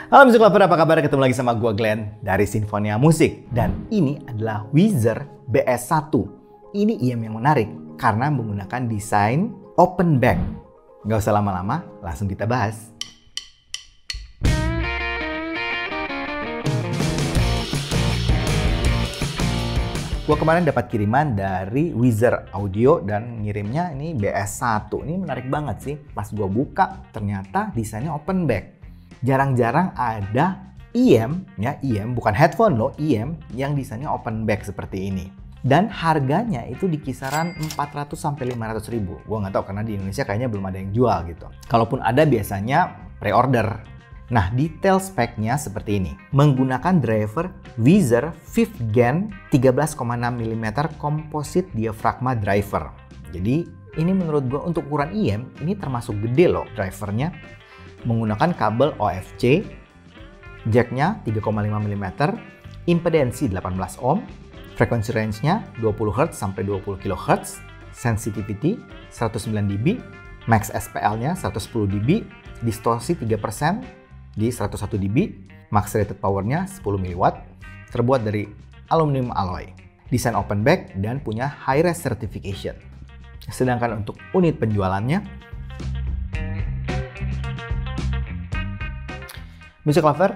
Halo Music Lover, apa kabar? Ketemu lagi sama gua Glenn dari Sinfonia Musik. Dan ini adalah Weezer BS1. Ini IM yang menarik karena menggunakan desain open back. Nggak usah lama-lama, langsung kita bahas. Gua kemarin dapat kiriman dari Weezer Audio dan ngirimnya ini BS1. Ini menarik banget sih. Pas gua buka, ternyata desainnya open back. Jarang-jarang ada IM, ya IM, bukan headphone loh, IM yang desainnya open back seperti ini. Dan harganya itu di kisaran 400 sampai 500 ribu. Gua nggak tahu karena di Indonesia kayaknya belum ada yang jual gitu. Kalaupun ada biasanya pre-order. Nah, detail speknya seperti ini. Menggunakan driver Weezer 5th Gen 13,6 mm composite diaphragma driver. Jadi, ini menurut gue untuk ukuran IM, ini termasuk gede loh drivernya. Menggunakan kabel OFC, jacknya 3,5 mm, impedensi 18 ohm, frekuensi range-nya 20 Hz sampai 20 kHz, sensitivity 109 dB, max SPL-nya 110 dB, distorsi 3%, di 101 dB, max rated powernya 10 mW, terbuat dari aluminium alloy, desain open back dan punya high-res certification. Sedangkan untuk unit penjualannya, Music Lover,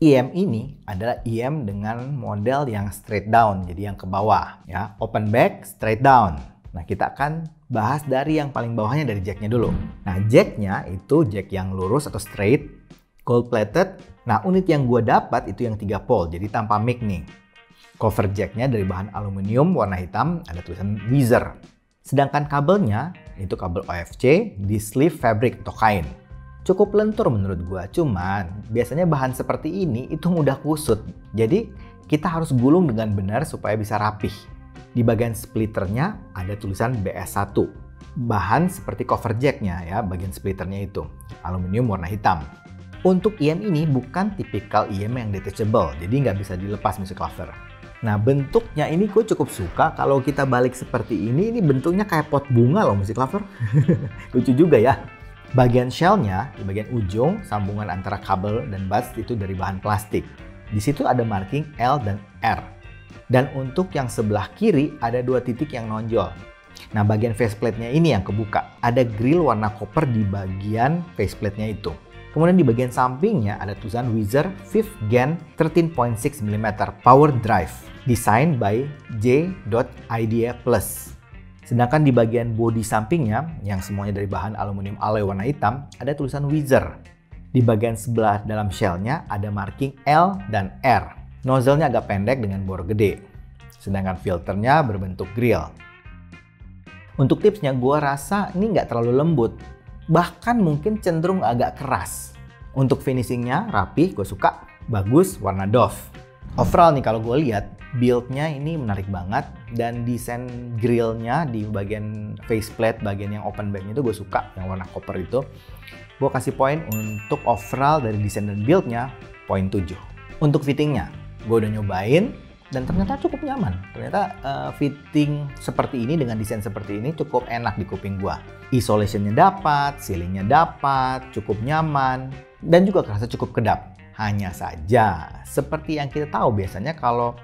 IM ini adalah IM dengan model yang straight down, jadi yang ke bawah, ya, open back, straight down. Nah, kita akan bahas dari yang paling bawahnya, dari jacknya dulu. Nah, jacknya itu jack yang lurus atau straight, gold plated. Nah, unit yang gue dapat itu yang 3 pole, jadi tanpa mic nih. Cover jacknya dari bahan aluminium warna hitam, ada tulisan Weezer. Sedangkan kabelnya itu kabel OFC di sleeve fabric atau kain. Cukup lentur menurut gue, cuman biasanya bahan seperti ini itu mudah kusut. Jadi kita harus gulung dengan benar supaya bisa rapih. Di bagian splitternya ada tulisan BS1. Bahan seperti cover jacknya ya, bagian splitternya itu aluminium warna hitam. Untuk IM ini bukan tipikal IM yang detachable, jadi nggak bisa dilepas Music Lover. Nah, bentuknya ini gue cukup suka. Kalau kita balik seperti ini bentuknya kayak pot bunga loh Music Lover. Lucu juga ya. Bagian shellnya, di bagian ujung, sambungan antara kabel dan buds itu dari bahan plastik. Di situ ada marking L dan R. Dan untuk yang sebelah kiri ada 2 titik yang nonjol. Nah, bagian faceplate-nya ini yang kebuka. Ada grill warna koper di bagian faceplate-nya itu. Kemudian di bagian sampingnya ada tulisan Weezer 5th Gen 13.6 mm Power Drive. Designed by J.Idea Plus. Sedangkan di bagian bodi sampingnya, yang semuanya dari bahan aluminium alloy warna hitam, ada tulisan Weezer. Di bagian sebelah dalam shell-nya ada marking L dan R. Nozzle-nya agak pendek dengan bor gede. Sedangkan filternya berbentuk grill. Untuk tipsnya, gue rasa ini nggak terlalu lembut. Bahkan mungkin cenderung agak keras. Untuk finishingnya rapi, gue suka. Bagus, warna doff. Overall nih kalau gue lihat, build-nya ini menarik banget. Dan desain grill-nya di bagian faceplate, bagian yang open back-nya itu gue suka. Yang warna copper itu. Gue kasih poin untuk overall dari desain dan build-nya, poin 7. Untuk fittingnya, gue udah nyobain dan ternyata cukup nyaman. Ternyata fitting seperti ini dengan desain seperti ini cukup enak di kuping gue. Isolation-nya dapat, ceilingnya dapat, cukup nyaman, dan juga kerasa cukup kedap. Hanya saja, seperti yang kita tahu biasanya kalau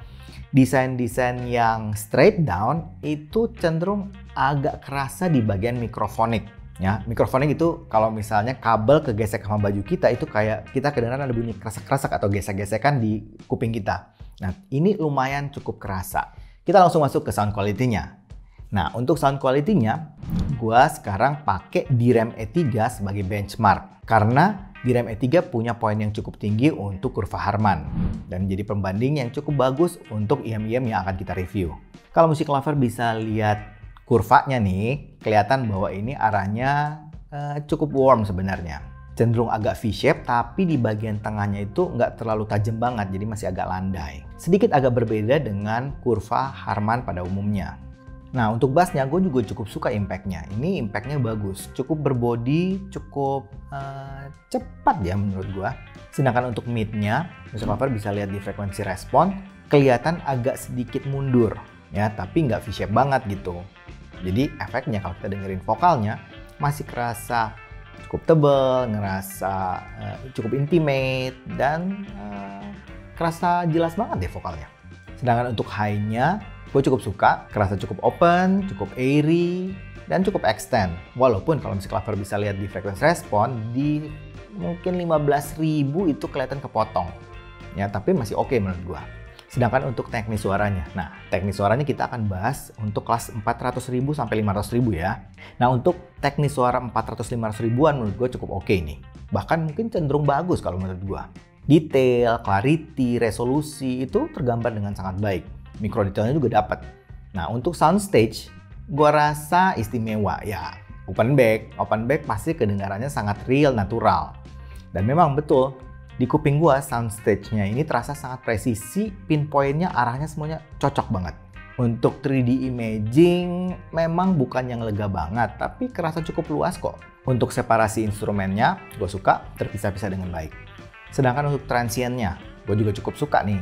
desain-desain yang straight down itu cenderung agak kerasa di bagian mikrofonik. Ya, mikrofonik itu kalau misalnya kabel kegesek sama baju kita itu kayak kita kedengaran ada bunyi kerasak-kerasak atau gesek-gesekan di kuping kita. Nah, ini lumayan cukup kerasa. Kita langsung masuk ke sound quality-nya. Nah, untuk sound quality-nya, gua sekarang pakai DRAM E3 sebagai benchmark. Karena DRAM E3 punya poin yang cukup tinggi untuk kurva Harman. Dan jadi pembanding yang cukup bagus untuk IM-IM yang akan kita review. Kalau Music Lover bisa lihat kurvanya nih, kelihatan bahwa ini arahnya cukup warm sebenarnya. Cenderung agak V-shape, tapi di bagian tengahnya itu nggak terlalu tajam banget, jadi masih agak landai. Sedikit agak berbeda dengan kurva Harman pada umumnya. Nah, untuk bassnya gue juga cukup suka impact-nya. Ini impact-nya bagus, cukup berbody, cukup cepat ya menurut gue. Sedangkan untuk mid-nya, Music Lover bisa lihat di frekuensi respon, kelihatan agak sedikit mundur. Ya, tapi nggak V-shape banget gitu. Jadi efeknya kalau kita dengerin vokalnya, masih kerasa cukup tebal, ngerasa cukup intimate, dan kerasa jelas banget deh vokalnya. Sedangkan untuk high-nya, gue cukup suka, kerasa cukup open, cukup airy, dan cukup extend. Walaupun kalau Music Lover bisa lihat di frequency respon, di mungkin 15.000 itu kelihatan kepotong. Ya, tapi masih oke menurut gue. Sedangkan untuk teknis suaranya, nah teknis suaranya kita akan bahas untuk kelas 400.000 sampai 500.000 ya. Nah untuk teknis suara 400-500 ribuan menurut gue cukup oke nih. Bahkan mungkin cenderung bagus kalau menurut gue. Detail, clarity, resolusi itu tergambar dengan sangat baik. Micro detailnya juga dapat. Nah untuk soundstage, gue rasa istimewa ya. Open back pasti kedengarannya sangat real, natural. Dan memang betul, di kuping gua soundstage-nya ini terasa sangat presisi, pinpoint-nya arahnya semuanya cocok banget. Untuk 3D imaging memang bukan yang lega banget, tapi kerasa cukup luas kok. Untuk separasi instrumennya, gue suka terpisah-pisah dengan baik. Sedangkan untuk transientnya, gue juga cukup suka nih.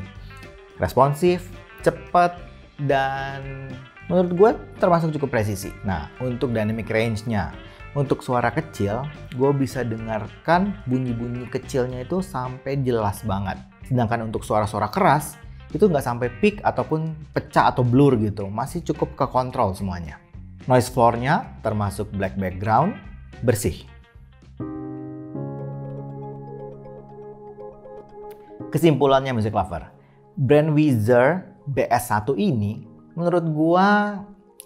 Responsif, cepet, dan menurut gue termasuk cukup presisi. Nah, untuk dynamic range-nya, untuk suara kecil, gue bisa dengarkan bunyi-bunyi kecilnya itu sampai jelas banget. Sedangkan untuk suara-suara keras, itu nggak sampai peak ataupun pecah atau blur gitu. Masih cukup kekontrol semuanya. Noise floor-nya termasuk black background, bersih. Kesimpulannya Music Lover, brand Weezer BS1 ini menurut gue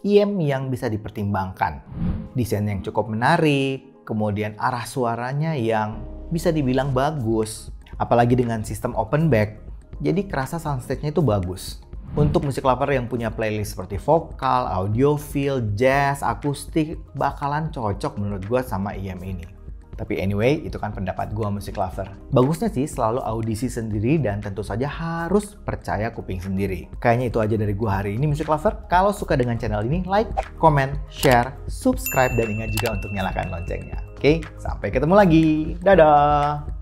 IEM yang bisa dipertimbangkan. Desain yang cukup menarik, kemudian arah suaranya yang bisa dibilang bagus. Apalagi dengan sistem open back, jadi kerasa soundstage-nya itu bagus. Untuk Music Lover yang punya playlist seperti vokal, audiophile, jazz, akustik, bakalan cocok menurut gue sama IEM ini. Tapi anyway, itu kan pendapat gue Music Lover. Bagusnya sih selalu audisi sendiri dan tentu saja harus percaya kuping sendiri. Kayaknya itu aja dari gue hari ini Music Lover. Kalau suka dengan channel ini, like, comment, share, subscribe, dan ingat juga untuk nyalakan loncengnya. Oke, sampai ketemu lagi. Dadah!